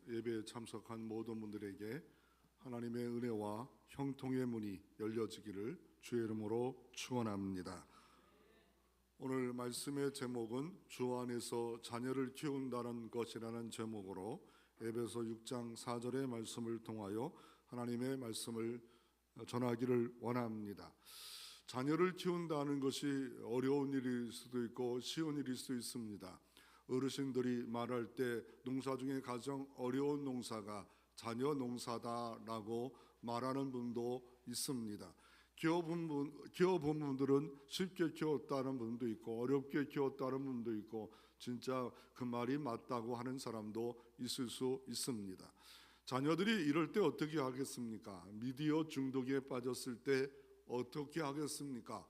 예배에 참석한 모든 분들에게 하나님의 은혜와 형통의 문이 열려지기를 주의 이름으로 축원합니다. 오늘 말씀의 제목은 주 안에서 자녀를 키운다는 것이라는 제목으로 에베소 6장 4절의 말씀을 통하여 하나님의 말씀을 전하기를 원합니다. 자녀를 키운다는 것이 어려운 일일 수도 있고 쉬운 일일 수도 있습니다. 어르신들이 말할 때 농사 중에 가장 어려운 농사가 자녀 농사다라고 말하는 분도 있습니다. 키워본 분들은 쉽게 키웠다는 분도 있고 어렵게 키웠다는 분도 있고 진짜 그 말이 맞다고 하는 사람도 있을 수 있습니다. 자녀들이 이럴 때 어떻게 하겠습니까? 미디어 중독에 빠졌을 때 어떻게 하겠습니까?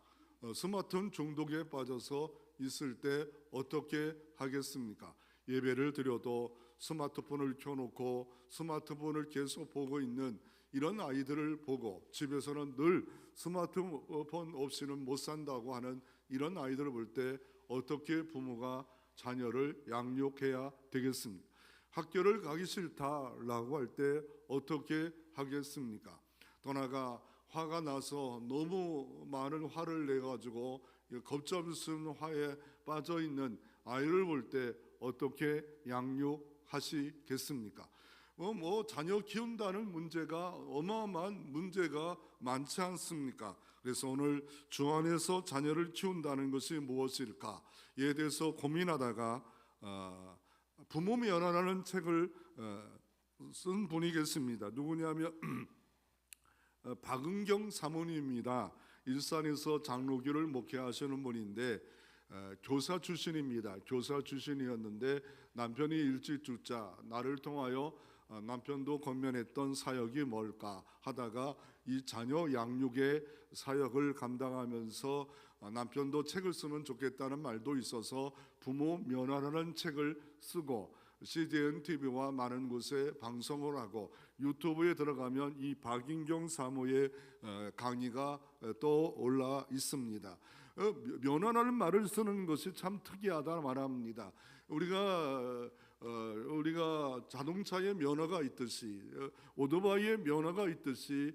스마트폰 중독에 빠져서 있을 때 어떻게 하겠습니까? 예배를 드려도 스마트폰을 켜놓고 스마트폰을 계속 보고 있는 이런 아이들을 보고 집에서는 늘 스마트폰 없이는 못 산다고 하는 이런 아이들을 볼 때 어떻게 부모가 자녀를 양육해야 되겠습니까? 학교를 가기 싫다라고 할 때 어떻게 하겠습니까? 더 나아가 화가 나서 너무 많은 화를 내가지고 겁잡슨 화에 빠져있는 아이를 볼 때 어떻게 양육하시겠습니까? 자녀 키운다는 문제가 어마어마한 문제가 많지 않습니까? 그래서 오늘 주 안에서 자녀를 키운다는 것이 무엇일까에 대해서 고민하다가 부모 면허라는 책을 쓴 분이 계십니다. 누구냐면 박은경 사모님입니다. 일산에서 장로교를 목회하시는 분인데 교사 출신입니다. 교사 출신이었는데 남편이 일찍 죽자 나를 통하여 남편도 권면했던 사역이 뭘까 하다가 이 자녀 양육의 사역을 감당하면서 남편도 책을 쓰면 좋겠다는 말도 있어서 부모 면허라는 책을 쓰고 CGN TV와 많은 곳에 방송을 하고 유튜브에 들어가면 이 박인경 사모의 강의가 또 올라 있습니다. 면허라는 말을 쓰는 것이 참 특이하다 말합니다. 우리가 자동차에 면허가 있듯이 오토바이에 면허가 있듯이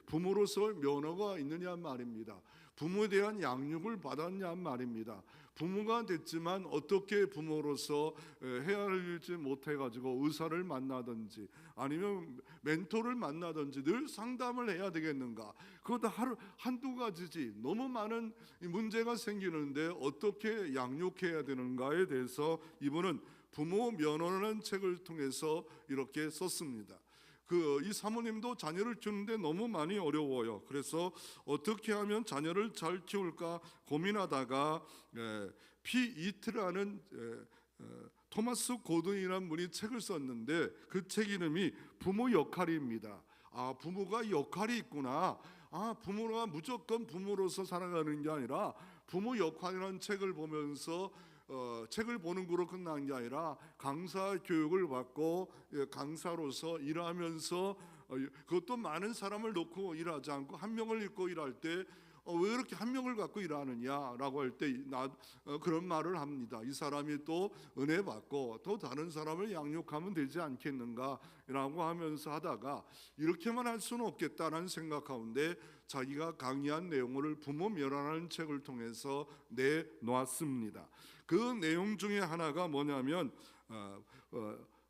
부모로서 면허가 있느냐 말입니다. 부모에 대한 양육을 받았냐 말입니다. 부모가 됐지만 어떻게 부모로서 해야 할지 못해가지고 의사를 만나든지 아니면 멘토를 만나든지 늘 상담을 해야 되겠는가? 그것도 한두 가지지 너무 많은 문제가 생기는데 어떻게 양육해야 되는가에 대해서 이분은 부모 면허라는 책을 통해서 이렇게 썼습니다. 이 사모님도 자녀를 키우는데 너무 많이 어려워요. 그래서 어떻게 하면 자녀를 잘 키울까 고민하다가 피이트라는 토마스 고든이라는 분이 책을 썼는데 그 책 이름이 부모 역할입니다. 부모가 역할이 있구나. 부모가 무조건 부모로서 살아가는 게 아니라 부모 역할이라는 책을 보면서 책을 보는 거로 끝난 게 아니라 강사 교육을 받고 강사로서 일하면서 그것도 많은 사람을 놓고 일하지 않고 한 명을 읽고 일할 때 왜 이렇게 한 명을 갖고 일하느냐라고 할 때 그런 말을 합니다. 이 사람이 또 은혜 받고 또 다른 사람을 양육하면 되지 않겠는가라고 하면서 하다가 이렇게만 할 수는 없겠다는 생각 가운데 자기가 강의한 내용을 부모 멸하라는 책을 통해서 내놓았습니다. 그 내용 중에 하나가 뭐냐면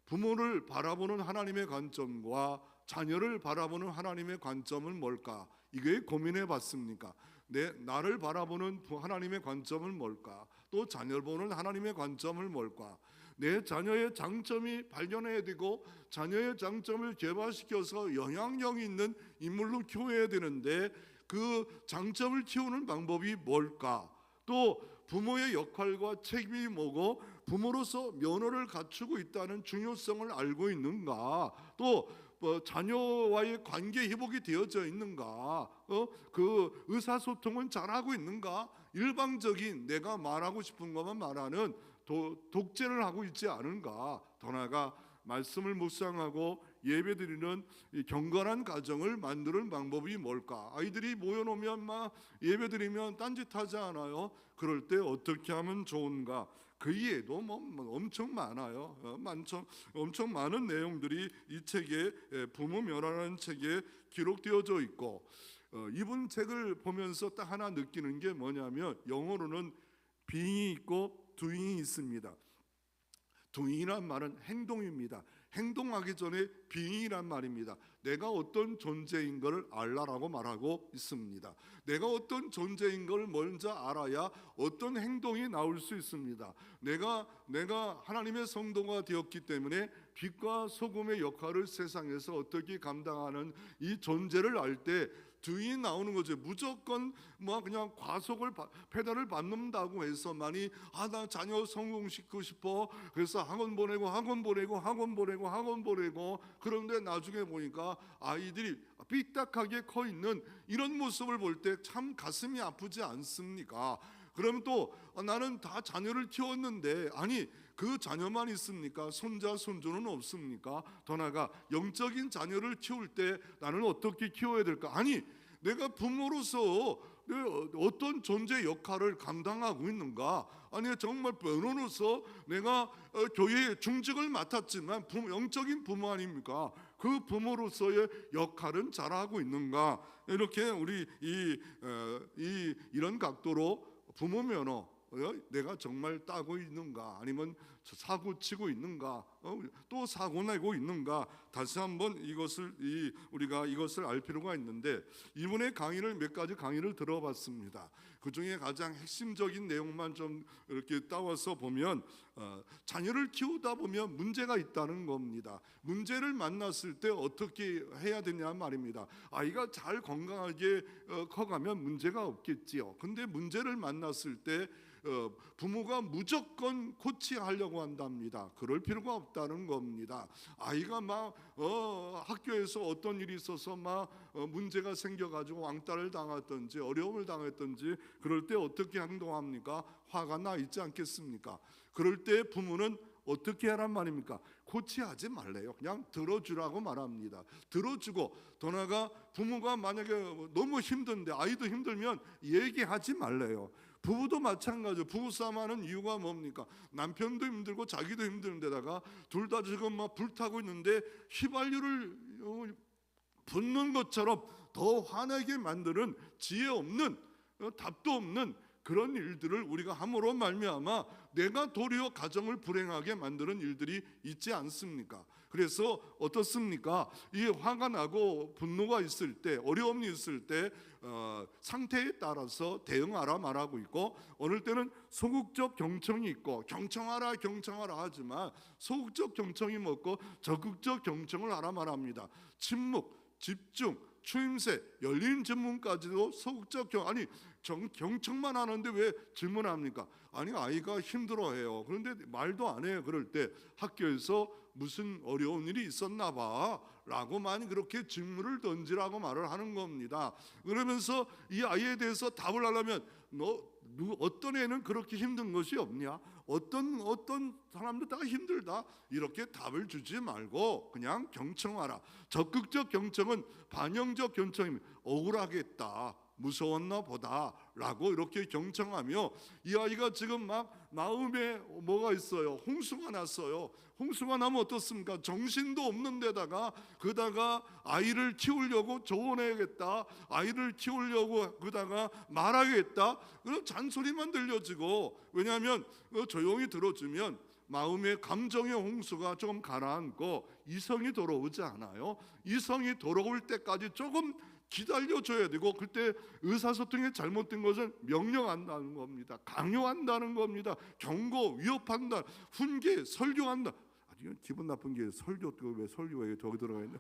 부모를 바라보는 하나님의 관점과 자녀를 바라보는 하나님의 관점은 뭘까? 이게 고민해 봤습니까? 나를 바라보는 하나님의 관점은 뭘까? 또 자녀를 보는 하나님의 관점은 뭘까? 내 자녀의 장점이 발견해야 되고 자녀의 장점을 개발시켜서 영향력 있는 인물로 키워야 되는데 그 장점을 키우는 방법이 뭘까? 또 부모의 역할과 책임이 뭐고 부모로서 면허를 갖추고 있다는 중요성을 알고 있는가? 또 자녀와의 관계 회복이 되어져 있는가? 그 의사소통은 잘하고 있는가? 일방적인 내가 말하고 싶은 것만 말하는 독재를 하고 있지 않은가? 더 나아가 말씀을 묵상하고 예배드리는 이 경건한 가정을 만드는 방법이 뭘까? 아이들이 모여놓으면 막 예배드리면 딴짓하지 않아요? 그럴 때 어떻게 하면 좋은가? 그 이외에도 엄청 많아요. 엄청 많은 내용들이 이 책에 부모 멸하라는 책에 기록되어져 있고, 이분 책을 보면서 딱 하나 느끼는 게 뭐냐면, 영어로는 being이 있고 doing이 있습니다. doing이란 말은 행동입니다. 행동하기 전에 being이란 말입니다. 내가 어떤 존재인 걸 알라라고 말하고 있습니다. 내가 어떤 존재인 걸 먼저 알아야 어떤 행동이 나올 수 있습니다. 내가 하나님의 성도가 되었기 때문에 빛과 소금의 역할을 세상에서 어떻게 감당하는 이 존재를 알 때 doing이 나오는 거죠. 무조건 그냥 페달을 밟는다고 해서만이 나 자녀 성공시키고 싶어, 그래서 학원 보내고 그런데 나중에 보니까 아이들이 삐딱하게 커 있는 이런 모습을 볼 때 참 가슴이 아프지 않습니까? 그럼 또 나는 다 자녀를 키웠는데, 아니 그 자녀만 있습니까? 손자 손주는 없습니까? 더 나아가 영적인 자녀를 키울 때 나는 어떻게 키워야 될까? 아니 내가 부모로서 어떤 존재 역할을 감당하고 있는가? 아니 정말 변호로서 내가 교회의 중직을 맡았지만 영적인 부모 아닙니까? 그 부모로서의 역할은 잘하고 있는가? 이렇게 우리 이런 각도로 부모 면허 내가 정말 따고 있는가, 아니면 사고 치고 있는가, 또 사고 내고 있는가, 다시 한번 우리가 이것을 알 필요가 있는데, 이분의 강의를 몇 가지 강의를 들어봤습니다. 그 중에 가장 핵심적인 내용만 좀 이렇게 따와서 보면, 자녀를 키우다 보면 문제가 있다는 겁니다. 문제를 만났을 때 어떻게 해야 되냐 말입니다. 아이가 잘 건강하게 커가면 문제가 없겠지요. 근데 문제를 만났을 때 부모가 무조건 고치하려고 한답니다. 그럴 필요가 없다는 겁니다. 아이가 학교에서 어떤 일이 있어서 문제가 생겨가지고 왕따를 당했든지 어려움을 당했든지 그럴 때 어떻게 행동합니까? 화가 나 있지 않겠습니까? 그럴 때 부모는 어떻게 하란 말입니까? 고치하지 말래요. 그냥 들어주라고 말합니다. 들어주고, 더 나아가 부모가 만약에 너무 힘든데, 아이도 힘들면 얘기하지 말래요. 부부도 마찬가지죠. 부부싸움하는 이유가 뭡니까? 남편도 힘들고 자기도 힘드는데다가 둘 다 지금 불타고 있는데 휘발유를 붓는 것처럼 더 화나게 만드는 지혜 없는, 답도 없는 그런 일들을 우리가 함으로 말미암아 내가 도리어 가정을 불행하게 만드는 일들이 있지 않습니까? 그래서 어떻습니까? 이 화가 나고 분노가 있을 때, 어려움이 있을 때 상태에 따라서 대응하라 말하고 있고, 어느 때는 소극적 경청이 있고, 경청하라 하지만 소극적 경청이 뭐고 적극적 경청을 하라 말합니다. 침묵, 집중, 추임새, 열린 질문까지도 소극적 경청만 하는데 왜 질문합니까? 아니 아이가 힘들어해요. 그런데 말도 안 해요. 그럴 때 학교에서 무슨 어려운 일이 있었나 봐 라고만 그렇게 질문을 던지라고 말을 하는 겁니다. 그러면서 이 아이에 대해서 답을 하려면 어떤 애는 그렇게 힘든 것이 없냐? 어떤 사람도 다 힘들다, 이렇게 답을 주지 말고 그냥 경청하라. 적극적 경청은 반영적 경청입니다. 억울하겠다, 무서웠나 보다 라고 이렇게 경청하며, 이 아이가 지금 마음에 뭐가 있어요? 홍수가 났어요. 홍수가 나면 어떻습니까? 정신도 없는 데다가 아이를 키우려고 조언해야겠다, 아이를 키우려고 그다가 말하겠다, 그런 잔소리만 들려지고, 왜냐하면 조용히 들어주면 마음의 감정의 홍수가 조금 가라앉고 이성이 돌아오지 않아요. 이성이 돌아올 때까지 조금 기다려줘야 되고, 그때 의사소통이 잘못된 것은 명령한다는 겁니다. 강요한다는 겁니다. 경고, 위협한다, 훈계, 설교한다. 이건 기분 나쁜 게, 왜 설교가 저기 들어가 있나?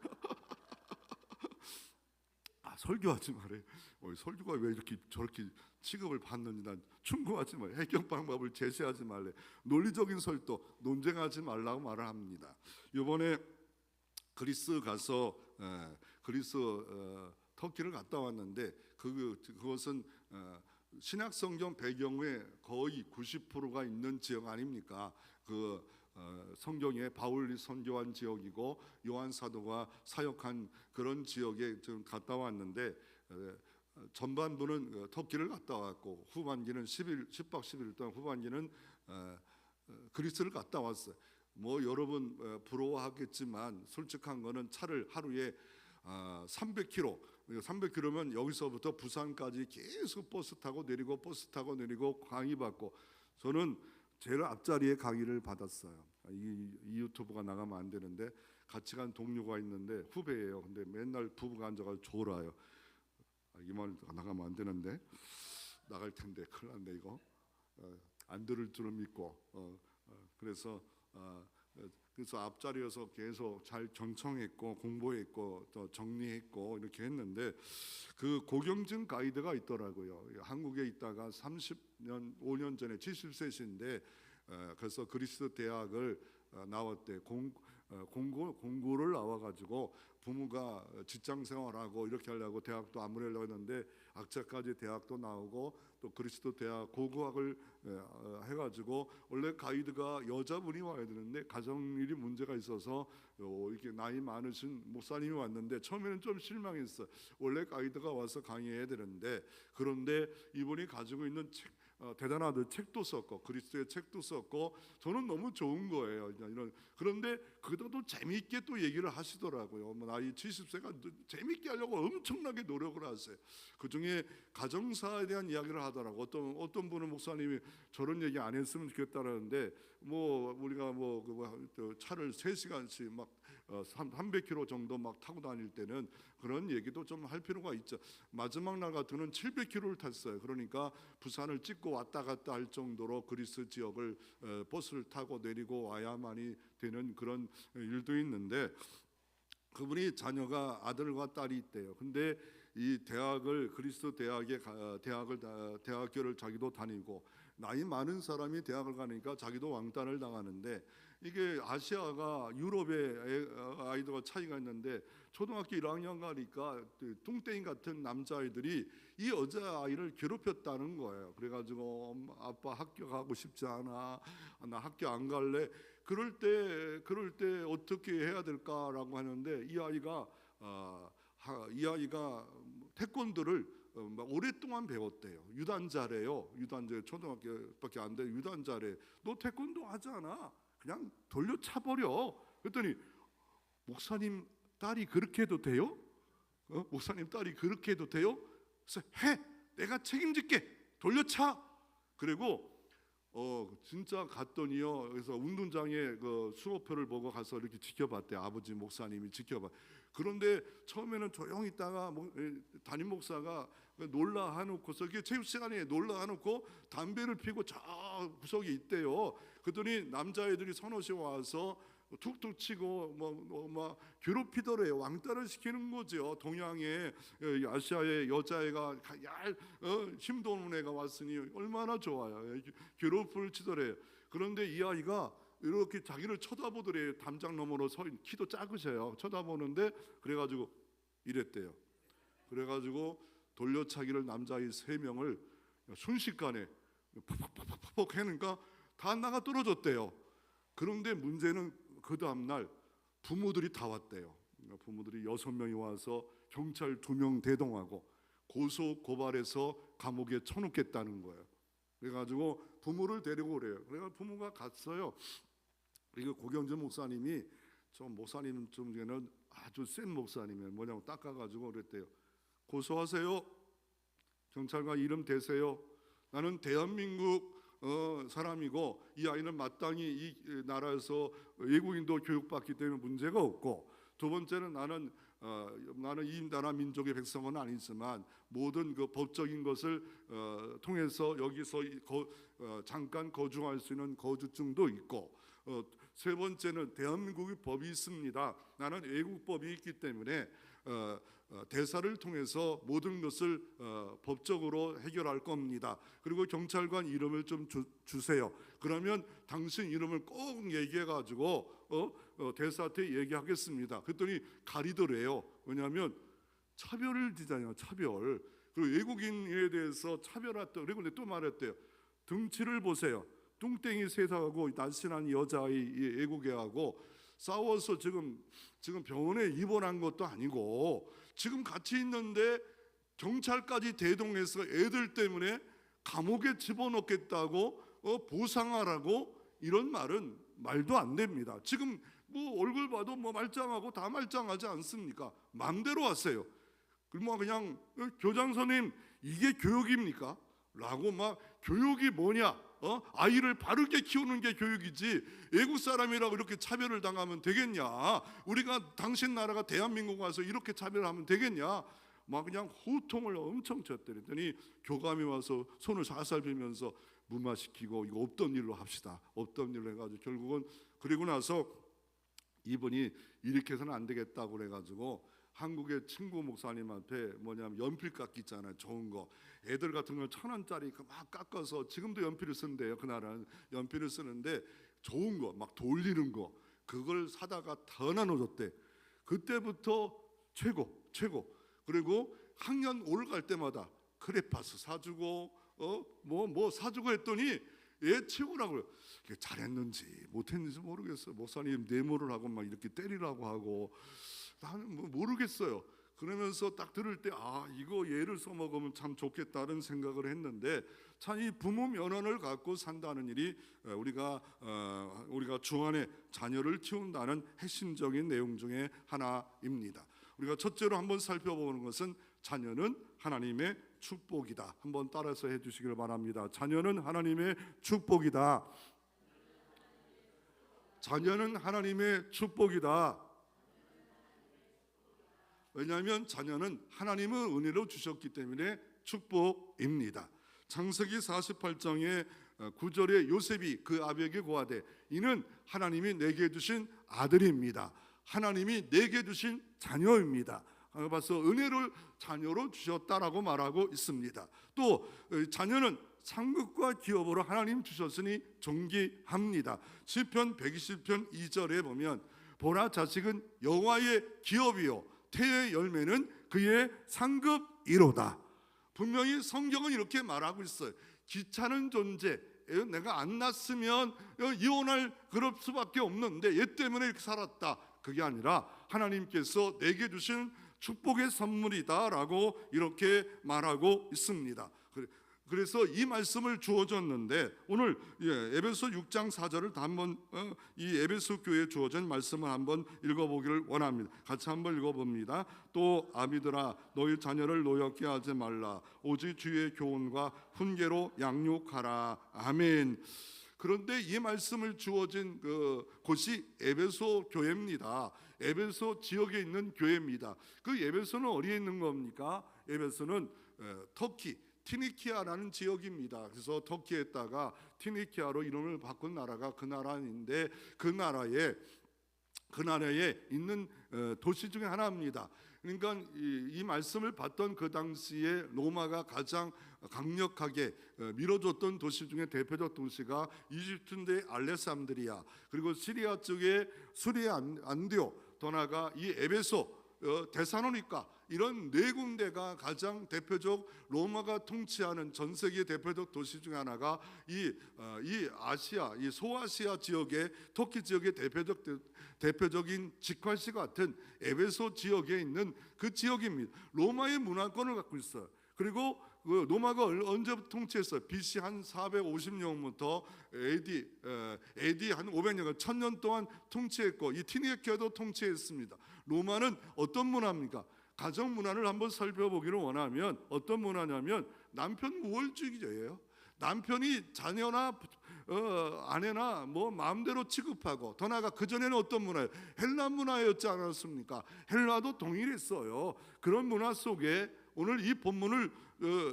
설교하지 말아요. 설교가 왜 이렇게 저렇게 취급을 받는지 난 충고하지 말아요. 해결 방법을 제시하지 말래. 논리적인 설도, 논쟁하지 말라고 말을 합니다. 이번에 그리스 가서 터키를 갔다 왔는데, 그것은 신약 성경 배경에 거의 90%가 있는 지역 아닙니까? 성경에 바울이 선교한 지역이고 요한 사도가 사역한 그런 지역에 좀 갔다 왔는데, 전반부는 터키를 갔다 왔고 후반기는 10박 11일 동안, 후반기는 그리스를 갔다 왔어요. 뭐 여러분 부러워하겠지만 솔직한 거는 차를 하루에 300km면 여기서부터 부산까지 계속 버스 타고 내리고 버스 타고 내리고 강의 받고, 저는 제일 앞자리에 강의를 받았어요. 이 유튜브가 나가면 안 되는데 같이 간 동료가 있는데 후배예요. 근데 맨날 부부가 앉아가지고 졸아요. 이 말 나가면 안 되는데 나갈 텐데 큰일 났네 이거. 안 들을 줄을 믿고 그래서 앞자리에서 계속 잘 경청했고 공부했고 또 정리했고 이렇게 했는데, 그 고경진 가이드가 있더라고요. 한국에 있다가 30년 5년 전에 70세신데 그래서 그리스 대학을 나왔대. 공고를 나와가지고 부모가 직장 생활하고 이렇게 하려고 대학도 안 보내려고 했는데 악착까지 대학도 나오고 또 그리스도 대학 고고학을 해가지고, 원래 가이드가 여자분이 와야 되는데 가정일이 문제가 있어서 이렇게 나이 많으신 목사님이 왔는데 처음에는 좀 실망했어요. 원래 가이드가 와서 강의해야 되는데, 그런데 이분이 가지고 있는 책 대단하던 책도 썼고 그리스도의 책도 썼고 저는 너무 좋은 거예요. 그런데 그것도 재미있게 또 얘기를 하시더라고요. 나이 70세가 재미있게 하려고 엄청나게 노력을 하세요. 그 중에 가정사에 대한 이야기를 하더라고. 어떤 분은 목사님이 저런 얘기 안 했으면 좋겠다라는데, 뭐 우리가 차를 3시간씩 막 300km 정도 막 타고 다닐 때는 그런 얘기도 좀 할 필요가 있죠. 마지막 날 같은 700km를 탔어요. 그러니까 부산을 찍고 왔다 갔다 할 정도로 그리스 지역을 버스를 타고 내리고 와야만이 되는 그런 일도 있는데, 그분이 자녀가 아들과 딸이 있대요. 근데 이 대학을 그리스도 대학교를 자기도 다니고, 나이 많은 사람이 대학을 가니까 자기도 왕따를 당하는데, 이게 아시아가 유럽의 아이들과 차이가 있는데 초등학교 1학년 가니까 뚱땡이 같은 남자아이들이 이 여자아이를 괴롭혔다는 거예요. 그래가지고 아빠 학교 가고 싶지 않아, 나 학교 안 갈래. 그럴 때 어떻게 해야 될까라고 하는데, 이 아이가 태권도를 오랫동안 배웠대요. 유단자래요. 초등학교밖에 안 돼. 유단자래. 너 태권도 하지 않아? 그냥 돌려차 버려. 그랬더니 목사님 딸이 그렇게 해도 돼요? 목사님 딸이 그렇게 해도 돼요? 그래서 해. 내가 책임질게. 돌려차. 그리고 진짜 갔더니요. 그래서 운동장에 그 수호표를 보고 가서 이렇게 지켜봤대. 아버지 목사님이 지켜봐. 그런데 처음에는 조용히 있다가 담임 목사가 놀라 하놓고서, 체육 시간에 놀라 하놓고 담배를 피고 저 구석에 있대요. 그랬더니 남자애들이 서너씩 와서 툭툭 치고 막 괴롭히더래요. 왕따를 시키는 거죠. 동양의 아시아의 여자애가 힘도 없는 애가 왔으니 얼마나 좋아요. 괴롭힘을 치더래요. 그런데 이 아이가 이렇게 자기를 쳐다보더래요. 담장 너머로 서 있는, 키도 작으셔요. 쳐다보는데 그래가지고 이랬대요. 그래가지고 돌려차기를 남자아이 3명을 순식간에 팍팍팍팍 해니까 다 나가 떨어졌대요. 그런데 문제는 그 다음날 부모들이 다 왔대요. 부모들이 6명이 와서 경찰 2명 대동하고 고소 고발해서 감옥에 쳐놓겠다는 거예요. 그래가지고 부모를 데리고 오래요. 그래서 부모가 갔어요. 이거 고경진 목사님이, 목사님 중에는 아주 센 목사님이에요. 뭐냐고 닦아가지고 그랬대요. 고소하세요. 경찰관 이름 대세요. 나는 대한민국 사람이고 이 아이는 마땅히 이 나라에서 외국인도 교육받기 때문에 문제가 없고, 두 번째는 나는 이 나라 민족의 백성은 아니지만 모든 그 법적인 것을 통해서 여기서 잠깐 거주할 수 있는 거주증도 있고, 세 번째는 대한민국의 법이 있습니다. 나는 외국법이 있기 때문에 대사를 통해서 모든 것을 법적으로 해결할 겁니다. 그리고 경찰관 이름을 좀 주세요. 그러면 당신 이름을 꼭 얘기해가지고 대사한테 얘기하겠습니다. 그랬더니 가리더래요. 왜냐하면 차별을 지잖아요. 차별. 그리고 외국인에 대해서 차별했다. 그리고 또 말했대요. 등치를 보세요. 뚱땡이 세상하고 날씬한 여자아이 외국애하고 싸워서 지금 병원에 입원한 것도 아니고, 지금 같이 있는데 경찰까지 대동해서 애들 때문에 감옥에 집어넣겠다고 보상하라고 이런 말은 말도 안 됩니다. 지금 뭐 얼굴 봐도 뭐 말짱하고 다 말짱하지 않습니까? 마음대로 하세요. 그럼 그냥 교장 선생님 이게 교육입니까? 라고 막 교육이 뭐냐? 아이를 바르게 키우는 게 교육이지 외국 사람이라고 이렇게 차별을 당하면 되겠냐? 우리가 당신 나라가 대한민국 와서 이렇게 차별하면 되겠냐? 막 그냥 호통을 엄청 쳤더니 교감이 와서 손을 살살 빌면서 무마시키고 이거 없던 일로 합시다. 없던 일로 해가지고 결국은 그리고 나서 이분이 이렇게 해서는 안 되겠다고 그래가지고 한국의 친구 목사님한테 뭐냐면 연필 깎기 있잖아요. 좋은 거 애들 같은 걸 1,000원짜리 막 깎아서 지금도 연필을 쓰는데요. 그날은 연필을 쓰는데 좋은 거 막 돌리는 거 그걸 사다가 더 나눠줬대. 그때부터 최고. 그리고 학년 올갈 때마다 크레파스 사주고 뭐 사주고 했더니 얘 치우라고요. 잘했는지 못했는지 모르겠어요. 목사님 내모를 하고 막 이렇게 때리라고 하고 나는 뭐 모르겠어요. 그러면서 딱 들을 때 이거 얘를 써먹으면 참 좋겠다는 생각을 했는데 참 이 부모 면허를 갖고 산다는 일이 우리가 주 안에 자녀를 키운다는 핵심적인 내용 중에 하나입니다. 우리가 첫째로 한번 살펴보는 것은 자녀는 하나님의 축복이다. 한번 따라서 해주시길 바랍니다. 자녀는 하나님의 축복이다. 자녀는 하나님의 축복이다. 왜냐하면 자녀는 하나님의 은혜로 주셨기 때문에 축복입니다. 창세기 48장의 9절에 요셉이 그 아비에게 고하되 이는 하나님이 내게 주신 아들입니다. 하나님이 내게 주신 자녀입니다. 봐서 은혜를 자녀로 주셨다라고 말하고 있습니다. 또 자녀는 상급과 기업으로 하나님 주셨으니 존귀합니다. 시편 120편 2절에 보면 보라 자식은 여호와의 기업이요 태의 열매는 그의 상급이로다. 분명히 성경은 이렇게 말하고 있어요. 귀찮은 존재, 내가 안 낳았으면 이혼할 그럴 수밖에 없는데 얘 때문에 이렇게 살았다. 그게 아니라 하나님께서 내게 주신 축복의 선물이다라고 이렇게 말하고 있습니다. 그래서 이 말씀을 주어졌는데 오늘 에베소 6장 4절을 한번 이 에베소 교회에 주어진 말씀을 한번 읽어보기를 원합니다. 같이 한번 읽어봅니다. 또 아비들아 너희 자녀를 노엽게 하지 말라. 오직 주의 교훈과 훈계로 양육하라. 아멘. 그런데 이 말씀을 주어진 곳이 에베소 교회입니다. 에베소 지역에 있는 교회입니다. 그 에베소는 어디에 있는 겁니까? 에베소는 터키 티니키아라는 지역입니다. 그래서 터키에다가 티니키아로 이름을 바꾼 나라가 그 나라인데 그 나라에 있는 도시 중에 하나입니다. 그러니까 이 말씀을 받던 그 당시에 로마가 가장 강력하게 밀어줬던 도시 중에 대표적 도시가 이집트인데 알렉산드리아, 그리고 시리아 쪽에 수리아 안디옥, 더 나아가 이 에베소, 데살로니가 이런 네 군데가 가장 대표적 로마가 통치하는 전 세계 대표적 도시 중 하나가 이 아시아, 이 소아시아 지역의 터키 지역의 대표적인 직관시 같은 에베소 지역에 있는 그 지역입니다. 로마의 문화권을 갖고 있어요. 그리고 로마가 언제부터 통치했어요? BC 한 450년부터 AD 한 500년, 1000년 동안 통치했고 이 티니키아도 통치했습니다. 로마는 어떤 문화입니까? 가정 문화를 한번 살펴보기를 원하면 어떤 문화냐면 남편 우월주의예요. 남편이 자녀나 아내나 뭐 마음대로 취급하고, 더 나아가 그 전에는 어떤 문화예요? 헬라 문화였지 않았습니까? 헬라도 동일했어요. 그런 문화 속에 오늘 이 본문을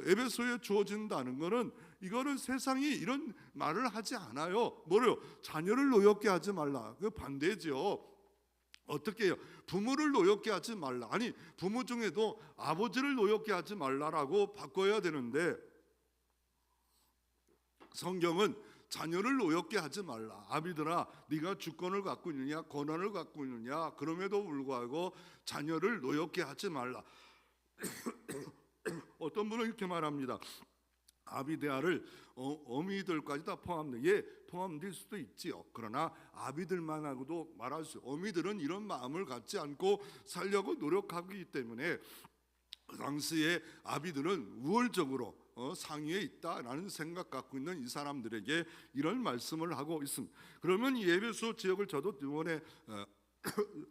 에베소에 주어진다는 것은 이거는 세상이 이런 말을 하지 않아요. 뭐래요? 자녀를 노엽게 하지 말라. 그 반대죠. 어떻게 해요? 부모를 노엽게 하지 말라. 아니 부모 중에도 아버지를 노엽게 하지 말라라고 바꿔야 되는데 성경은 자녀를 노엽게 하지 말라. 아비들아 네가 주권을 갖고 있느냐 권한을 갖고 있느냐 그럼에도 불구하고 자녀를 노엽게 하지 말라. 어떤 분은 이렇게 말합니다. 아비데아를 어미들까지 다 포함돼. 예, 포함될 수도 있지요. 그러나 아비들만 하고도 말할 수. 어미들은 이런 마음을 갖지 않고 살려고 노력하기 때문에 그 당시에 아비들은 우월적으로 상위에 있다라는 생각 갖고 있는 이 사람들에게 이런 말씀을 하고 있습니다. 그러면 이 에베소 지역을 저도 이번에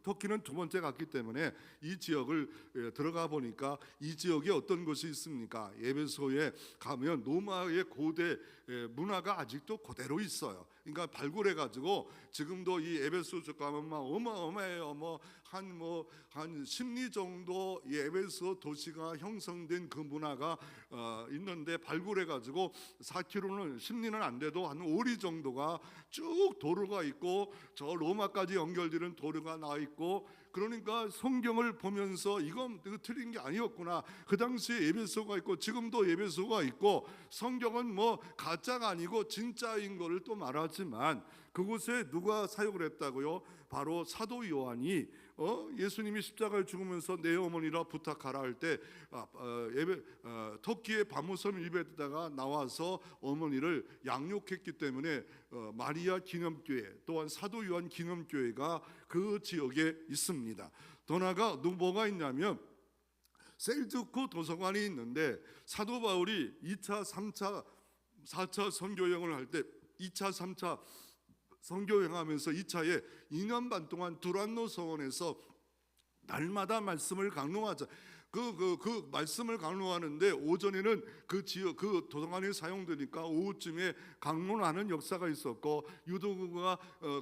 터키는 두 번째 갔기 때문에 이 지역을 들어가 보니까 이 지역에 어떤 것이 있습니까? 에베소에 가면 로마의 고대 문화가 아직도 그대로 있어요. 그러니까 발굴해 가지고 지금도 이 에베소 쪽 가면 막 어마어마해요. 한 10리 정도 이 에베소 도시가 형성된 그 문화가 있는데 발굴해 가지고 4km는 10리는 안 돼도 한 5리 정도가 쭉 도로가 있고 저 로마까지 연결되는 도로가 나 있고, 그러니까 성경을 보면서 이건 틀린 게 아니었구나. 그 당시에 에베소가 있고 지금도 에베소가 있고, 성경은 뭐 가짜가 아니고 진짜인 거를 또 말하지만 그곳에 누가 사역을 했다고요? 바로 사도 요한이 예수님이 십자가에 죽으면서 내 어머니라 부탁하라 할 때 터키의 바모섬 일베에다가 나와서 어머니를 양육했기 때문에 마리아 기념교회 또한 사도 요한 기념교회가 그 지역에 있습니다. 더 나아가 뭐가 있냐면 셀주크 도서관이 있는데 사도 바울이 2차, 3차, 4차 선교 여행을 할 때 2차, 3차 선교 여행하면서 2차에 2년 반 동안 두란노 서원에서 날마다 말씀을 강론하자. 그 말씀을 강론하는데 오전에는 그 지역 그 도서관이 사용되니까 오후쯤에 강론하는 역사가 있었고 유도구가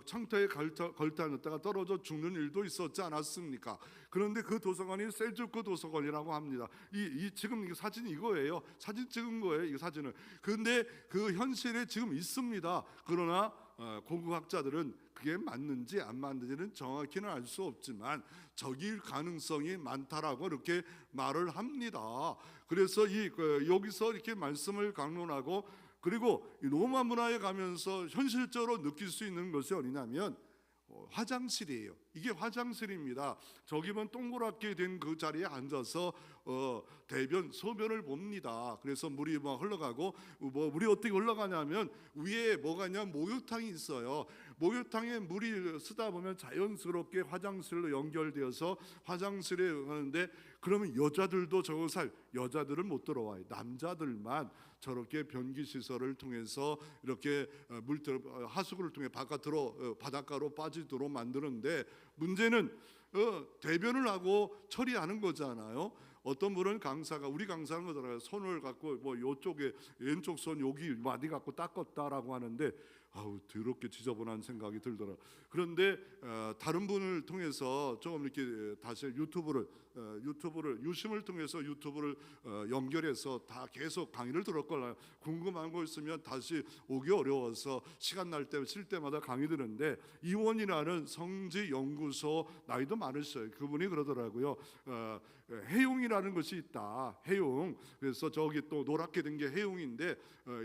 창터에 걸터앉았다가 떨어져 죽는 일도 있었지 않았습니까? 그런데 그 도서관이 셀주크 도서관이라고 합니다. 이 지금 이 사진 이거예요. 사진 찍은 거예요. 이 사진을. 그런데 그 현실에 지금 있습니다. 그러나 고고학자들은 그게 맞는지 안 맞는지는 정확히는 알 수 없지만 적일 가능성이 많다라고 이렇게 말을 합니다. 그래서 여기서 이렇게 말씀을 강론하고, 그리고 로마 문화에 가면서 현실적으로 느낄 수 있는 것이 어디냐면 화장실이에요. 이게 화장실입니다. 저기면 동그랗게 된 그 자리에 앉아서 대변 소변을 봅니다. 그래서 물이 막 흘러가고 물이 어떻게 흘러가냐면 위에 뭐가 있냐 목욕탕이 있어요. 목욕탕에 물이 쓰다 보면 자연스럽게 화장실로 연결되어서 화장실에 가는데, 그러면 여자들도 저곳을 여자들은 못 들어와요. 남자들만 저렇게 변기 시설을 통해서 이렇게 하수구를 통해 바닷가로 빠지도록 만드는데, 문제는 대변을 하고 처리하는 거잖아요. 어떤 분은 우리 강사는 거잖아요. 손을 갖고 뭐 요쪽에 왼쪽 손 여기 마디 갖고 닦았다라고 하는데 아우 더럽게 지저분한 생각이 들더라. 그런데 다른 분을 통해서 조금 이렇게 다시 유심을 통해서 유튜브를 연결해서 다 계속 강의를 들었거나 궁금한 거 있으면 다시 오기 어려워서 시간 날 때 쉴 때마다 강의 듣는데, 이원이라는 성지 연구소 나이도 많으셔요. 그분이 그러더라고요. 해용이라는 것이 있다. 해용. 그래서 저기 또 노랗게 된 게 해용인데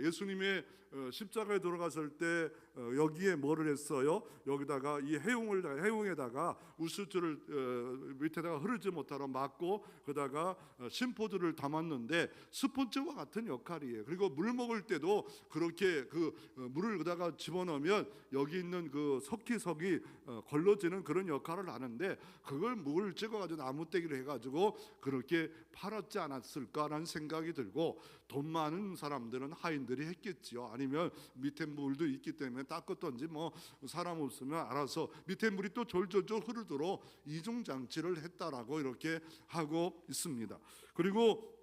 예수님의 십자가에 돌아갔을 때 여기에 뭐를 했어요? 여기다가 이 해용에다가 우스줄을 밑에다가 흐르지 못하도록 막고 그다가 심포들을 담았는데 스폰지와 같은 역할이에요. 그리고 물 먹을 때도 그렇게 그 물을 그다가 집어넣으면 여기 있는 그 석기석이 걸러지는 그런 역할을 하는데, 그걸 물을 찍어가지고 나무떼기를 해가지고 그렇게 팔았지 않았을까라는 생각이 들고, 돈 많은 사람들은 하인들이 했겠지요. 아니면 밑에 물도 있기 때문에 닦았던지 뭐 사람 없으면 알아서 밑에 물이 또 졸졸졸 흐르도록 이중 장치를 했다라고 이렇게 하고 있습니다. 그리고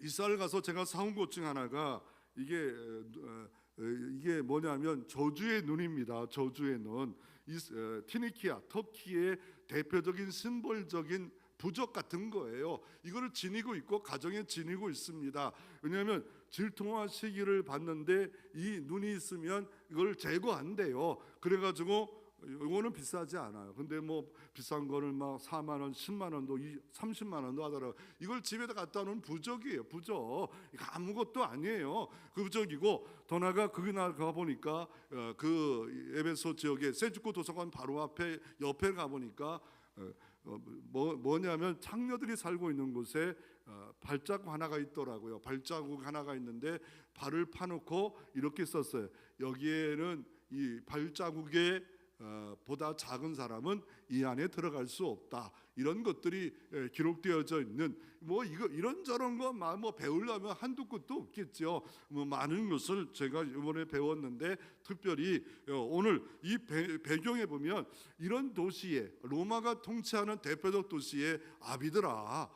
이스라엘 가서 제가 사온 것 중 하나가 이게 뭐냐면 저주의 눈입니다. 저주의 눈. 티니키아 터키의 대표적인 심볼적인 부적 같은 거예요. 이거를 지니고 있고 가정에 지니고 있습니다. 왜냐하면 질통화 시기를 봤는데 이 눈이 있으면 이걸 제거한대요. 그래가지고 이거는 비싸지 않아요. 근데 뭐 비싼 거는 막 4만 원, 10만 원도 30만 원도 하더라고요. 이걸 집에다 갖다 놓은 부적이에요. 부적. 이거 아무것도 아니에요. 그 부적이고, 더 나아가 거기 나가 보니까 그 에베소 지역에 셀주크 도서관 바로 옆에 가 보니까 뭐냐면 창녀들이 살고 있는 곳에 발자국 하나가 있더라고요. 발자국 하나가 있는데 발을 파놓고 이렇게 썼어요. 여기에는 이 발자국에 보다 작은 사람은 이 안에 들어갈 수 없다. 이런 것들이 기록되어져 있는 이거 이런저런 거 뭐 배우려면 한두 끝도 없겠죠. 많은 것을 제가 이번에 배웠는데 특별히 오늘 이 배경에 보면 이런 도시에 로마가 통치하는 대표적 도시의 아비들아,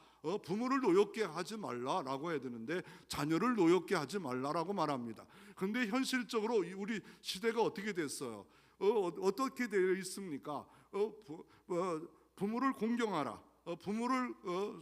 부모를 노엽게 하지 말라라고 해야 되는데 자녀를 노엽게 하지 말라라고 말합니다. 그런데 현실적으로 우리 시대가 어떻게 됐어요? 어떻게 되어 있습니까? 부모를 공경하라, 부모를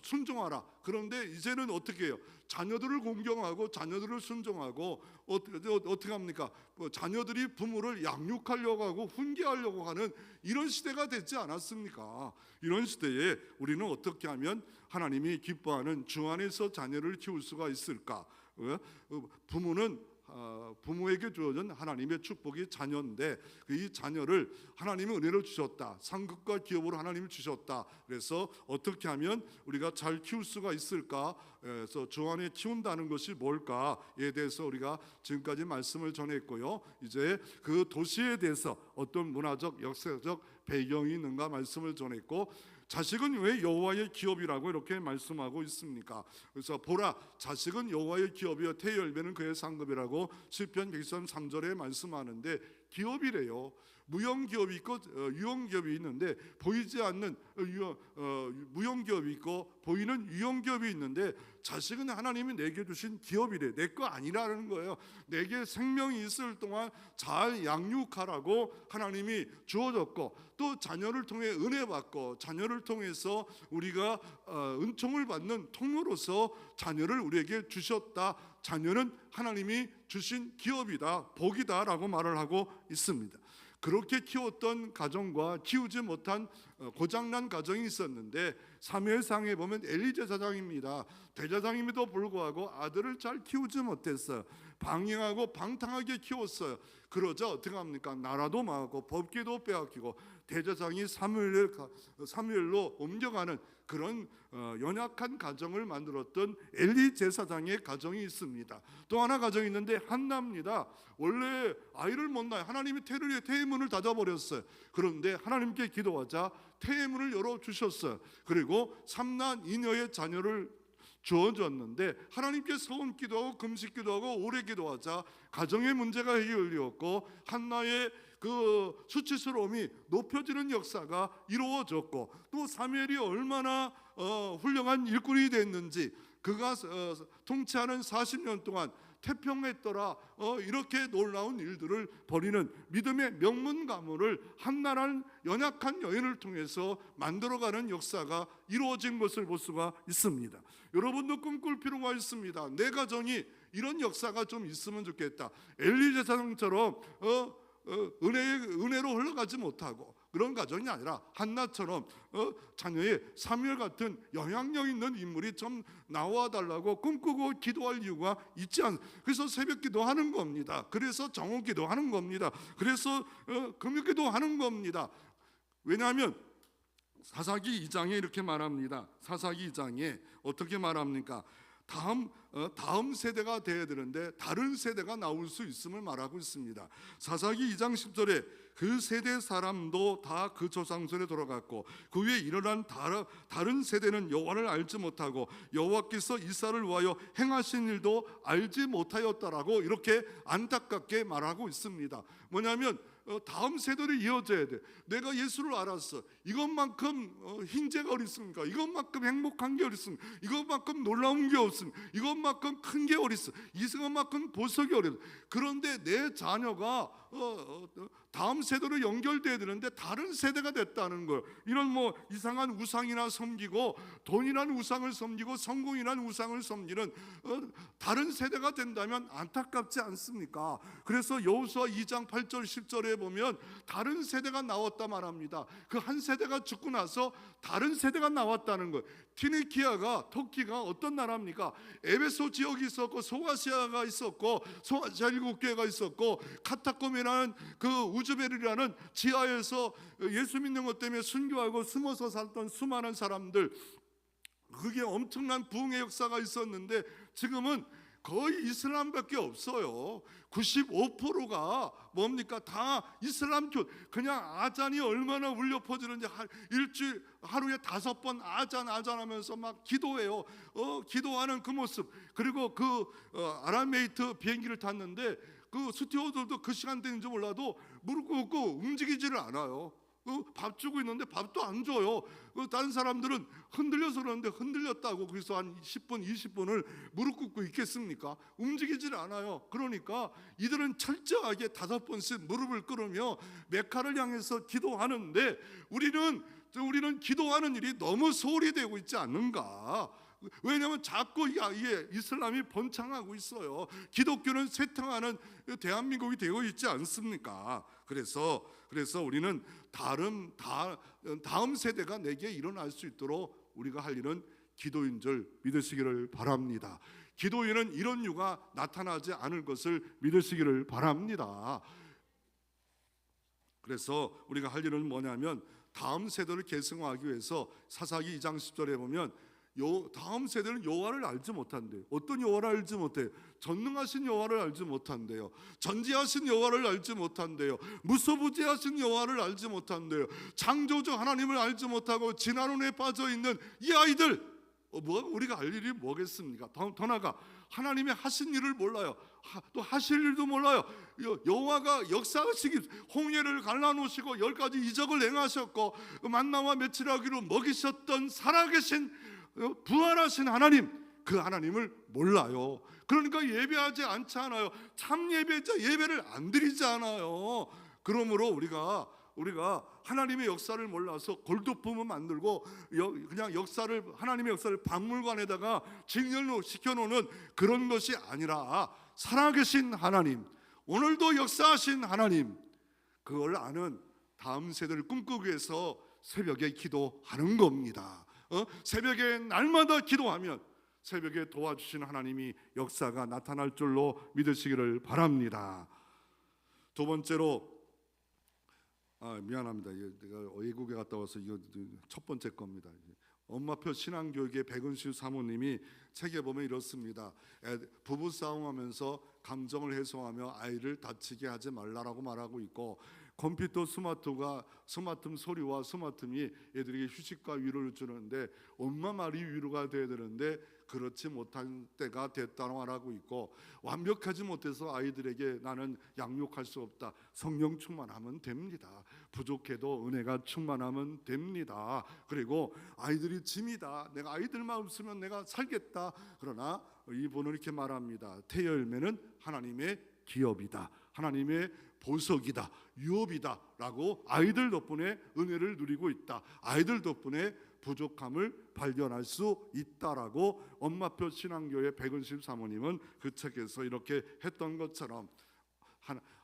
순종하라. 그런데 이제는 어떻게 해요? 자녀들을 공경하고 자녀들을 순종하고 어떻게 합니까? 자녀들이 부모를 양육하려고 하고 훈계하려고 하는 이런 시대가 됐지 않았습니까? 이런 시대에 우리는 어떻게 하면 하나님이 기뻐하는 주 안에서 자녀를 키울 수가 있을까? 부모는 부모에게 주어진 하나님의 축복이 자녀인데 이 자녀를 하나님이 은혜로 주셨다. 상급과 기업으로 하나님이 주셨다. 그래서 어떻게 하면 우리가 잘 키울 수가 있을까? 그래서 주 안에 키운다는 것이 뭘까에 대해서 우리가 지금까지 말씀을 전했고요. 이제 그 도시에 대해서 어떤 문화적, 역사적 배경이 있는가 말씀을 전했고, 자식은 왜 여호와의 기업이라고 이렇게 말씀하고 있습니까? 그래서 보라, 자식은 여호와의 기업이요 태의 열매는 그의 상급이라고 시편 133절에 말씀하는데, 기업이래요. 무형기업이 있고 유형기업이 있는데 보이지 않는 무형기업이 있고 보이는 유형기업이 있는데, 자식은 하나님이 내게 주신 기업이래. 내 거 아니라는 거예요. 내게 생명이 있을 동안 잘 양육하라고 하나님이 주어졌고, 또 자녀를 통해 은혜 받고 자녀를 통해서 우리가 은총을 받는 통로로서 자녀를 우리에게 주셨다. 자녀는 하나님이 주신 기업이다, 복이다라고 말을 하고 있습니다. 그렇게 키웠던 가정과 키우지 못한 고장난 가정이 있었는데, 사무엘상에 보면 엘리 제사장입니다. 대제사장임에도 불구하고 아들을 잘 키우지 못했어요. 방임하고 방탕하게 키웠어요. 그러자 어떻게 합니까? 나라도 망하고 법궤도 빼앗기고 대제사장이 사무엘로 옮겨가는 그런 연약한 가정을 만들었던 엘리 제사장의 가정이 있습니다. 또 하나 가정이 있는데 한나입니다. 원래 아이를 못 낳아요. 하나님이 태의 문을 닫아버렸어요. 그런데 하나님께 기도하자 태의 문을 열어주셨어요. 그리고 삼남 이녀의 자녀를 주어졌는데, 하나님께 서원 기도하고 금식 기도하고 오래 기도하자 가정의 문제가 해결되었고 한나의 그 수치스러움이 높여지는 역사가 이루어졌고, 또 사무엘이 얼마나 훌륭한 일꾼이 됐는지, 그가 통치하는 40년 동안 태평했더라. 이렇게 놀라운 일들을 벌이는 믿음의 명문 가문을 한나라는 연약한 여인을 통해서 만들어가는 역사가 이루어진 것을 볼 수가 있습니다. 여러분도 꿈꿀 필요가 있습니다. 내 가정이 이런 역사가 좀 있으면 좋겠다. 엘리 제사장처럼 은혜로 흘러가지 못하고 그런 가정이 아니라 한나처럼 자녀의 사무엘 같은 영향력 있는 인물이 좀 나와달라고 꿈꾸고 기도할 이유가 있지 않. 그래서 새벽 기도하는 겁니다. 그래서 정오 기도하는 겁니다. 그래서 금요 기도하는 겁니다. 왜냐하면 사사기 2장에 이렇게 말합니다. 사사기 2장에 어떻게 말합니까? 다음 세대가 되어야 되는데 다른 세대가 나올 수 있음을 말하고 있습니다. 사사기 2장 10절에 그 세대 사람도 다 그 조상손에 돌아갔고 그 위에 일어난 다른 세대는 여호와를 알지 못하고 여호와께서 이스라엘을 위하여 행하신 일도 알지 못하였다라고 이렇게 안타깝게 말하고 있습니다. 뭐냐면 다음 세대를 이어져야 돼. 내가 예수를 알았어. 이것만큼 흰재가 어디 있습니까? 이것만큼 행복한 게 어디 있습니까? 이것만큼 놀라운 게 없습니까? 이것만큼 큰 게 어디 있어? 이것만큼 보석이 어디 있어? 그런데 내 자녀가 다음 세대로 연결돼야 되는데 다른 세대가 됐다는 걸. 이런 이상한 우상이나 섬기고 돈이라는 우상을 섬기고 성공이라는 우상을 섬기는 다른 세대가 된다면 안타깝지 않습니까? 그래서 여호수아 2장 8절 10절에 보면 다른 세대가 나왔다 말합니다. 그 한 세대가 죽고 나서 다른 세대가 나왔다는 것. 티니키아가 터키가 어떤 나라입니까? 에베소 지역이 있었고 소아시아가 있었고 소아시아 7개가 있었고 카타콤이라는 그 우즈베르라는 지하에서 예수 믿는 것 때문에 순교하고 숨어서 살던 수많은 사람들, 그게 엄청난 부흥의 역사가 있었는데 지금은 거의 이슬람밖에 없어요. 95%가 뭡니까? 다 이슬람교. 그냥 아잔이 얼마나 울려 퍼지는지 일주일 하루에 5번 아잔하면서 막 기도해요. 기도하는 그 모습. 그리고 아랍에이트 비행기를 탔는데 그 스튜어드도 그 시간 되는지 몰라도 무릎 꿇고 움직이지를 않아요. 밥 주고 있는데 밥도 안 줘요. 다른 사람들은 흔들려서 그러는데 흔들렸다고 그래서 한 10분 20분을 무릎 꿇고 있겠습니까? 움직이질 않아요. 그러니까 이들은 철저하게 5번씩 무릎을 꿇으며 메카를 향해서 기도하는데 우리는 기도하는 일이 너무 소홀히 되고 있지 않는가? 왜냐하면 자꾸 이슬람이 번창하고 있어요. 기독교는 쇠퇴하는 대한민국이 되고 있지 않습니까? 그래서 우리는 다음 세대가 내게 일어날 수 있도록 우리가 할 일은 기도인 줄 믿으시기를 바랍니다. 기도에는 이런 유가 나타나지 않을 것을 믿으시기를 바랍니다. 그래서 우리가 할 일은 뭐냐면 다음 세대를 계승하기 위해서 사사기 2장 10절에 보면 다음 세대는 여호와를 알지 못한대요. 어떤 여호와를 알지 못해요? 전능하신 여호와를 알지 못한대요. 전지하신 여호와를 알지 못한대요. 무소부지하신 여호와를 알지 못한대요. 창조주 하나님을 알지 못하고 진화론에 빠져 있는 이 아이들, 우리가 알 일이 뭐겠습니까? 더 나아가 하나님의 하신 일을 몰라요. 또 하실 일도 몰라요. 여호와가 역사하시기 홍해를 갈라놓으시고 10가지 이적을 행하셨고 만나와 메추라기로 먹이셨던 살아계신 부활하신 하나님, 그 하나님을 몰라요. 그러니까 예배하지 않잖아요. 참 예배자 예배를 안 드리잖아요. 그러므로 우리가 하나님의 역사를 몰라서 골동품을 만들고 그냥 하나님의 역사를 박물관에다가 진열시켜놓는 그런 것이 아니라 살아계신 하나님, 오늘도 역사하신 하나님, 그걸 아는 다음 세대를 꿈꾸기 위해서 새벽에 기도하는 겁니다. 새벽에 날마다 기도하면 새벽에 도와주신 하나님이 역사가 나타날 줄로 믿으시기를 바랍니다. 두 번째로 미안합니다. 내가 외국에 갔다 와서 이거 첫 번째 겁니다. 엄마표 신앙교육의 백은실 사모님이 책에 보면 이렇습니다. 부부 싸움하면서 감정을 해소하며 아이를 다치게 하지 말라라고 말하고 있고, 컴퓨터 스마트폰 소리와 스마트폰이 애들에게 휴식과 위로를 주는데 엄마 말이 위로가 돼야 되는데 그렇지 못한 때가 됐다고 말하고 있고, 완벽하지 못해서 아이들에게 나는 양육할 수 없다. 성령 충만하면 됩니다. 부족해도 은혜가 충만하면 됩니다. 그리고 아이들이 짐이다. 내가 아이들만 없으면 내가 살겠다. 그러나 이분은 이렇게 말합니다. 태열매는 하나님의 기업이다. 하나님의 보석이다. 유업이다 라고 아이들 덕분에 은혜를 누리고 있다. 아이들 덕분에 부족함을 발견할 수 있다라고 엄마표 신앙교회 백은실 사모님은 그 책에서 이렇게 했던 것처럼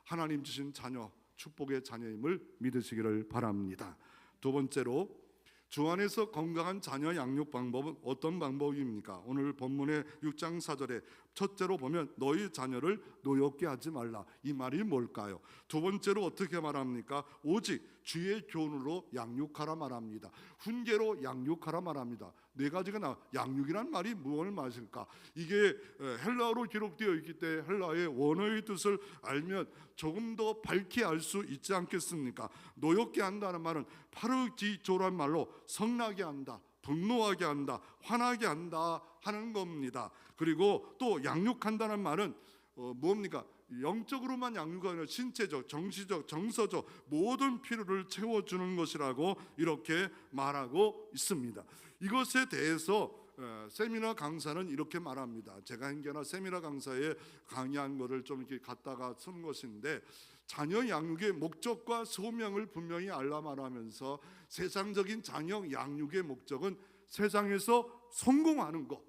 하나님 주신 자녀, 축복의 자녀임을 믿으시기를 바랍니다. 두 번째로, 주 안에서 건강한 자녀 양육 방법은 어떤 방법입니까? 오늘 본문의 6장 4절에 첫째로 보면 너희 자녀를 노엽게 하지 말라. 이 말이 뭘까요? 두 번째로 어떻게 말합니까? 오직 주의 교훈으로 양육하라 말합니다. 훈계로 양육하라 말합니다. 네 가지가 양육이란 말이 무엇을 말일까? 이게 헬라어로 기록되어 있기 때문에 헬라의 원어의 뜻을 알면 조금 더 밝게 알 수 있지 않겠습니까? 노엽게 한다는 말은 파르디조란 말로 성나게 한다, 분노하게 한다, 화나게 한다 하는 겁니다. 그리고 또 양육한다는 말은 뭡니까? 영적으로만 양육이 아니라 신체적, 정신적, 정서적 모든 필요를 채워주는 것이라고 이렇게 말하고 있습니다. 이것에 대해서 세미나 강사는 이렇게 말합니다. 제가 행여나 세미나 강사에 강의한 것을 좀 이렇게 갖다가 쓴 것인데, 자녀 양육의 목적과 소명을 분명히 알라 말하면서 세상적인 자녀 양육의 목적은 세상에서 성공하는 것.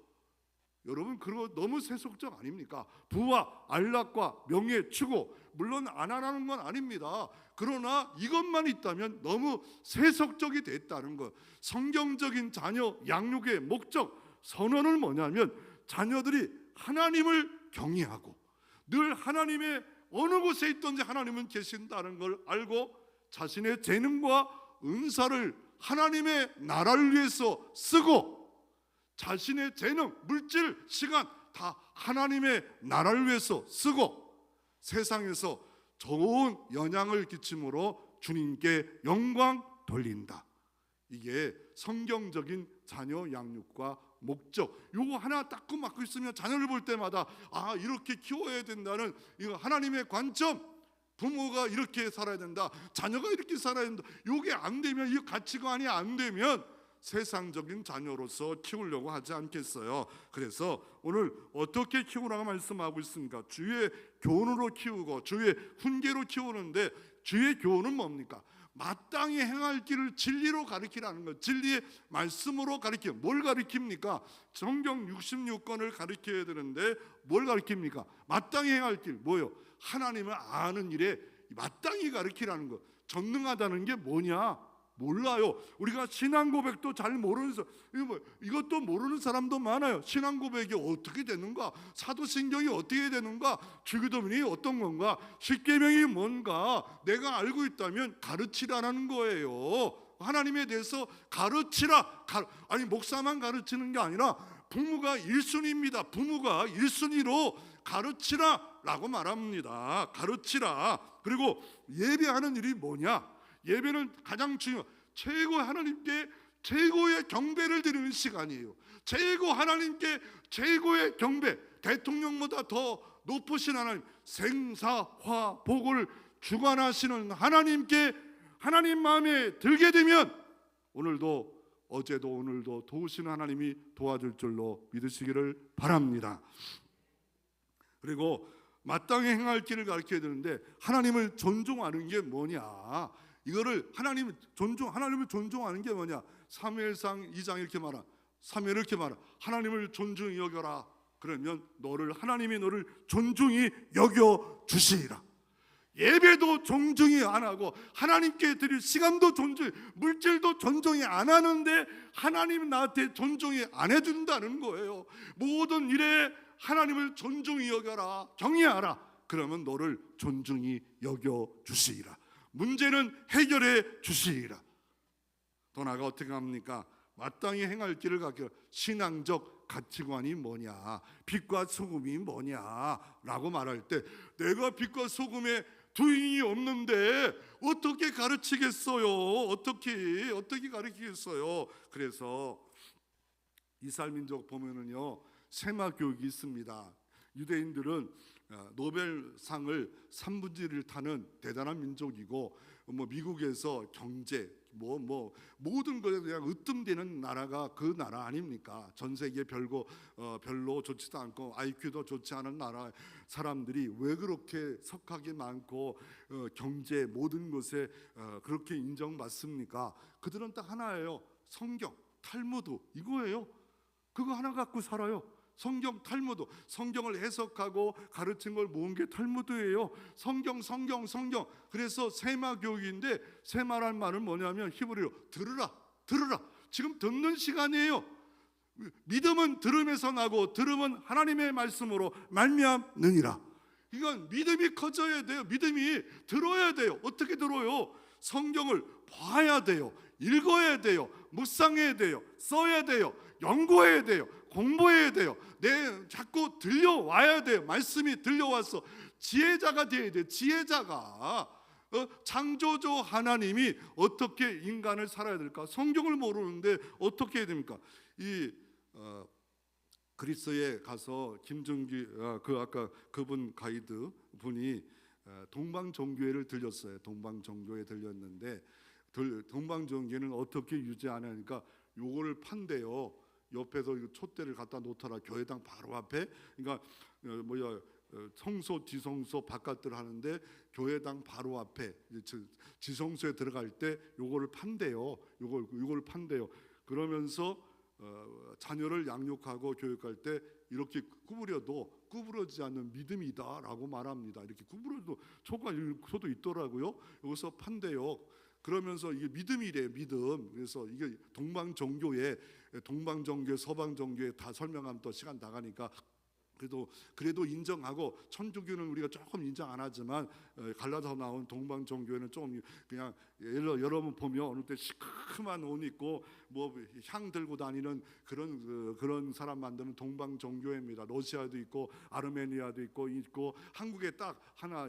여러분 그거 너무 세속적 아닙니까? 부와 안락과 명예, 추구, 물론 안 하라는 건 아닙니다. 그러나 이것만 있다면 너무 세속적이 됐다는 것. 성경적인 자녀 양육의 목적, 선언은 뭐냐면 자녀들이 하나님을 경외하고 늘 하나님의 어느 곳에 있든지 하나님은 계신다는 걸 알고 자신의 재능과 은사를 하나님의 나라를 위해서 쓰고 자신의 재능, 물질, 시간 다 하나님의 나라를 위해서 쓰고 세상에서 좋은 영향을 끼침으로 주님께 영광 돌린다. 이게 성경적인 자녀 양육과 목적. 요거 하나 딱 맞고 있으면 자녀를 볼 때마다 이렇게 키워야 된다는 이거 하나님의 관점. 부모가 이렇게 살아야 된다, 자녀가 이렇게 살아야 된다. 요게 안 되면, 이 가치관이 안 되면 세상적인 자녀로서 키우려고 하지 않겠어요. 그래서 오늘 어떻게 키우라고 말씀하고 있습니까? 주의 교훈으로 키우고 주의 훈계로 키우는데, 주의 교훈은 뭡니까? 마땅히 행할 길을 진리로 가르치라는 것. 진리의 말씀으로 가르쳐. 뭘 가르칩니까? 성경 66권을 가르쳐야 되는데 뭘 가르칩니까? 마땅히 행할 길. 뭐요? 하나님을 아는 일에 마땅히 가르치라는 것. 전능하다는 게 뭐냐? 몰라요. 우리가 신앙 고백도 잘 모르는 사람, 이것도 모르는 사람도 많아요. 신앙 고백이 어떻게 되는가? 사도신경이 어떻게 되는가? 주기도문이 어떤 건가? 십계명이 뭔가? 내가 알고 있다면 가르치라는 거예요. 하나님에 대해서 가르치라. 아니 목사만 가르치는 게 아니라 부모가 1순위입니다. 부모가 1순위로 가르치라 라고 말합니다. 가르치라. 그리고 예배하는 일이 뭐냐? 예배는 가장 최고 하나님께 최고의 경배를 드리는 시간이에요. 최고 하나님께 최고의 경배. 대통령보다 더 높으신 하나님, 생사화 복을 주관하시는 하나님께 하나님 마음에 들게 되면 오늘도 어제도 오늘도 도우시는 하나님이 도와줄 줄로 믿으시기를 바랍니다. 그리고 마땅히 행할 길을 가르쳐야 되는데, 하나님을 존중하는 게 뭐냐? 이거를 하나님을 존중하는 게 뭐냐? 사무엘상 2장 이렇게 말하. 사무엘 이렇게 말하. 하나님을 존중히 여겨라. 그러면 하나님이 너를 존중히 여겨 주시리라. 예배도 존중이 안 하고 하나님께 드릴 시간도 물질도 존중이 안 하는데 하나님 나한테 존중이 안 해준다는 거예요. 모든 일에 하나님을 존중히 여겨라, 경외하라. 그러면 너를 존중히 여겨 주시리라. 문제는 해결해 주시리라. 더 나아가 어떻게 합니까? 마땅히 행할 길을 가르쳐. 신앙적 가치관이 뭐냐, 빛과 소금이 뭐냐라고 말할 때, 내가 빛과 소금의 두인이 없는데 어떻게 가르치겠어요? 어떻게 가르치겠어요? 그래서 이스라엘민족 보면은요, 세마 교육이 있습니다. 유대인들은 노벨상을 3분의 1을 타는 대단한 민족이고, 미국에서 경제 모든 것에 그냥 으뜸되는 나라가 그 나라 아닙니까? 전 세계 별로 좋지도 않고 IQ도 좋지 않은 나라 사람들이 왜 그렇게 석학이 많고 경제 모든 것에 그렇게 인정받습니까? 그들은 딱 하나예요. 성경, 탈무드, 이거예요. 그거 하나 갖고 살아요. 성경, 탈무드. 성경을 해석하고 가르친 걸 모은 게 탈무드예요. 성경. 그래서 세마 교육인데, 세마란 말은 뭐냐면 히브리어로 들으라. 지금 듣는 시간이에요. 믿음은 들음에서 나고 들음은 하나님의 말씀으로 말미암느니라. 이건 믿음이 커져야 돼요. 믿음이 들어야 돼요. 어떻게 들어요? 성경을 봐야 돼요. 읽어야 돼요. 묵상해야 돼요. 써야 돼요. 연구해야 돼요. 공부해야 돼요. 자꾸 들려와야 돼요. 말씀이 들려와서 지혜자가 돼야 돼요. 지혜자가. 창조주 하나님이 어떻게 인간을 살아야 될까? 성경을 모르는데 어떻게 해야 됩니까? 그리스에 가서 김정기 아까 그분 가이드 분이 동방종교회를 들렸어요. 동방종교회 들렸는데 동방종교회는 어떻게 유지하냐니까 요거를 판대요. 옆에서 촛대를 갖다 놓더라. 교회당 바로 앞에. 그러니까 성소 지성소 바깥들 하는데 교회당 바로 앞에 지성소에 들어갈 때 요거를 판대요. 요걸 판대요. 그러면서 자녀를 양육하고 교육할 때 이렇게 구부려도 구부러지지 않는 믿음이다라고 말합니다. 이렇게 구부려도 초도 있더라고요. 여기서 판대요. 그러면서 이게 믿음이래요. 믿음. 그래서 이게 동방종교에 서방종교에 다 설명하면 또 시간 나가니까 그래도 인정하고, 천주교는 우리가 조금 인정 안 하지만 갈라서 나온 동방 종교회는 좀 그냥 여러분 보면 어느 때 시큼한 옷 입고 뭐 향 들고 다니는 그런 사람 만들면 동방 종교회입니다. 러시아도 있고 아르메니아도 있고 한국에 딱 하나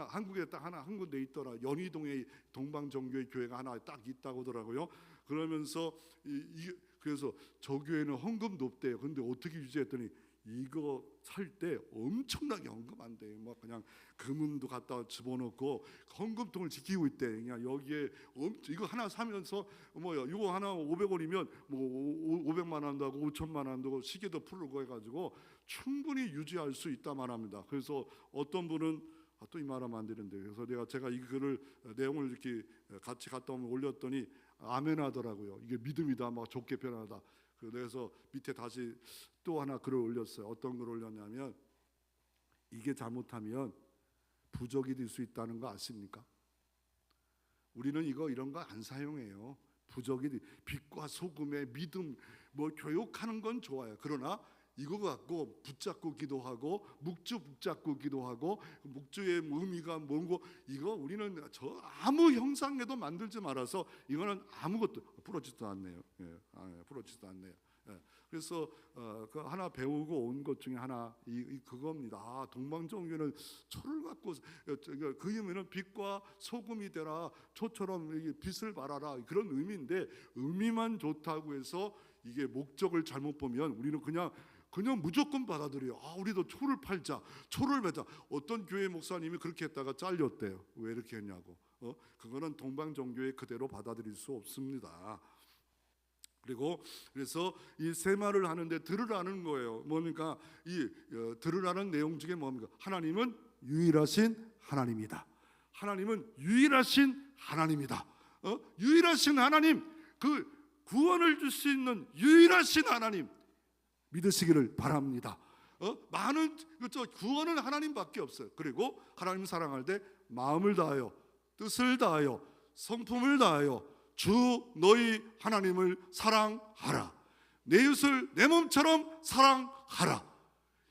한국에 딱 하나 한 군데 있더라. 연희동에 동방 종교회 교회가 하나 딱 있다고 하더라고요. 그러면서 그래서 저 교회는 헌금도 없대요. 근데 어떻게 유지했더니 이거 살 때 엄청나게 헌금한대요. 막 그냥 금은도 갖다 집어넣고 헌금통을 지키고 있대. 그냥 여기에 이거 하나 사면서 이거 하나 500원이면 뭐 500만 원도 하고 5천만 원도 하고 시계도 풀고 해가지고 충분히 유지할 수 있다 말합니다. 그래서 어떤 분은 또 이 말하면 안 되는데, 그래서 제가 이 글을 내용을 이렇게 같이 갔다 오면 올렸더니 아멘하더라고요. 이게 믿음이다, 막 좋게 변하다. 그래서 밑에 다시 또 하나 글을 올렸어요. 어떤 글을 올렸냐면, 이게 잘못하면 부적이 될 수 있다는 거 아십니까? 우리는 이런 거 안 사용해요. 부적이 빛과 소금의 믿음, 뭐 교육하는 건 좋아요. 그러나 이거 갖고 붙잡고 기도하고 묵주 붙잡고 기도하고 묵주의 의미가 뭔고, 이거 우리는 저 아무 형상에도 만들지 말아서 이거는 아무것도 부러지지도 않네요. 부러지지도 않네요. 그래서 그 하나 배우고 온 것 중에 하나 그겁니다. 동방종교는 초를 갖고 그 의미는 빛과 소금이 되라, 초처럼 빛을 발하라, 그런 의미인데, 의미만 좋다고 해서 이게 목적을 잘못 보면 우리는 그냥 무조건 받아들여요. 우리도 초를 팔자, 초를 매자. 어떤 교회 목사님이 그렇게 했다가 잘렸대요. 왜 이렇게 했냐고. 그거는 동방종교에 그대로 받아들일 수 없습니다. 그래서 이 세 말을 하는데 들으라는 거예요. 뭡니까? 들으라는 내용 중에 뭡니까? 하나님은 유일하신 하나님이다. 하나님은 유일하신 하나님이다. 유일하신 하나님, 그 구원을 줄 수 있는 유일하신 하나님 믿으시기를 바랍니다. 많은 구원은 하나님밖에 없어요. 그리고 하나님 사랑할 때 마음을 다하여, 뜻을 다하여, 성품을 다하여 주 너희 하나님을 사랑하라. 내 이웃을 내 몸처럼 사랑하라.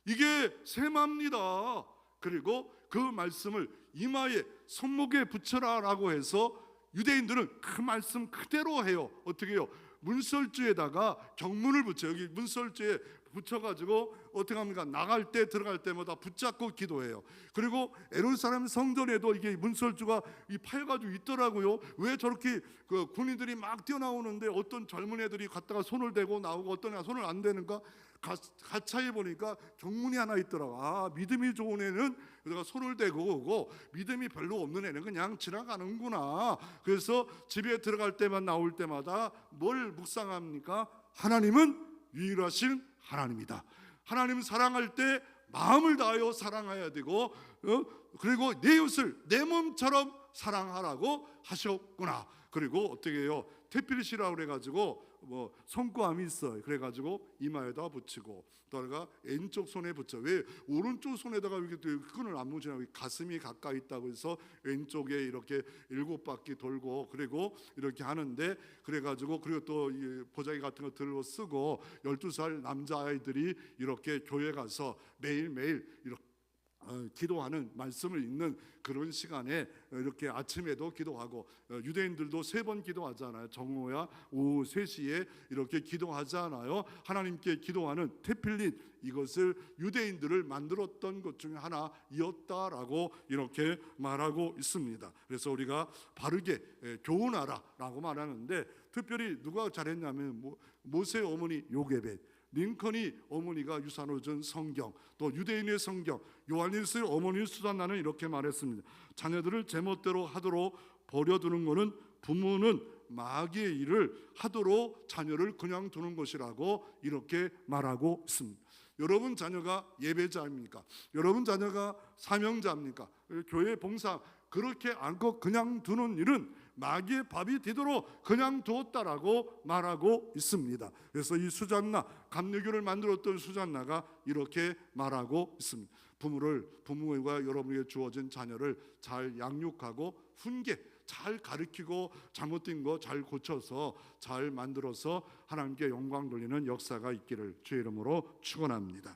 이게 세마입니다. 그리고 그 말씀을 이마에 손목에 붙여라라고 해서 유대인들은 그 말씀 그대로 해요. 어떻게 해요? 문설주에다가 경문을 붙여요. 여기 문설주에 붙여가지고 어떻게 합니까? 나갈 때 들어갈 때마다 붙잡고 기도해요. 그리고 예루살렘 성전에도 이게 문설주가 파여가지고 있더라고요. 왜 저렇게 그 군인들이 막 뛰어나오는데 어떤 젊은 애들이 갔다가 손을 대고 나오고 어떤 애가 손을 안 대는가? 가차해 보니까 경문이 하나 있더라고. 믿음이 좋은 애는 내가 손을 대고 오고, 믿음이 별로 없는 애는 그냥 지나가는구나. 그래서 집에 들어갈 때만 나올 때마다 뭘 묵상합니까? 하나님은 유일하신 하나님이다. 하나님 사랑할 때 마음을 다하여 사랑해야 되고, 그리고 내 이웃을 내 몸처럼 사랑하라고 하셨구나. 그리고 어떻게 해요? 테필시라고 그래가지고 손구함이 있어요. 그래가지고 이마에다 붙이고, 또가 왼쪽 손에 붙여. 왜 오른쪽 손에다가 이렇게 끈을 안 묶으냐고. 가슴이 가까이 있다고 해서 왼쪽에 이렇게 7바퀴 돌고, 그리고 이렇게 하는데, 그래가지고 그리고 또 보자기 같은 거 들고 쓰고, 12살 남자아이들이 이렇게 교회 가서 매일매일 이렇게 기도하는, 말씀을 읽는 그런 시간에 이렇게 아침에도 기도하고, 유대인들도 3번 기도하잖아요. 정오야 오후 3시에 이렇게 기도하잖아요. 하나님께 기도하는 테필릿, 이것을 유대인들을 만들었던 것 중에 하나였다라고 이렇게 말하고 있습니다. 그래서 우리가 바르게 교훈하라라고 말하는데, 특별히 누가 잘했냐면 모세 어머니 요게벳, 링컨이 어머니가 유산으로 준 성경, 또 유대인의 성경, 요한일서 어머니 수산나는 이렇게 말했습니다. 자녀들을 제멋대로 하도록 버려두는 것은 부모는 마귀의 일을 하도록 자녀를 그냥 두는 것이라고 이렇게 말하고 있습니다. 여러분 자녀가 예배자입니까? 여러분 자녀가 사명자입니까? 교회 봉사 그렇게 안고 그냥 두는 일은 마귀의 밥이 되도록 그냥 두었다라고 말하고 있습니다. 그래서 이 수잔나, 감리교를 만들었던 수잔나가 이렇게 말하고 있습니다. 부모가 여러분에게 주어진 자녀를 잘 양육하고 훈계 잘 가르치고, 잘못된 거 잘 고쳐서 잘 만들어서 하나님께 영광 돌리는 역사가 있기를 주의 이름으로 축원합니다.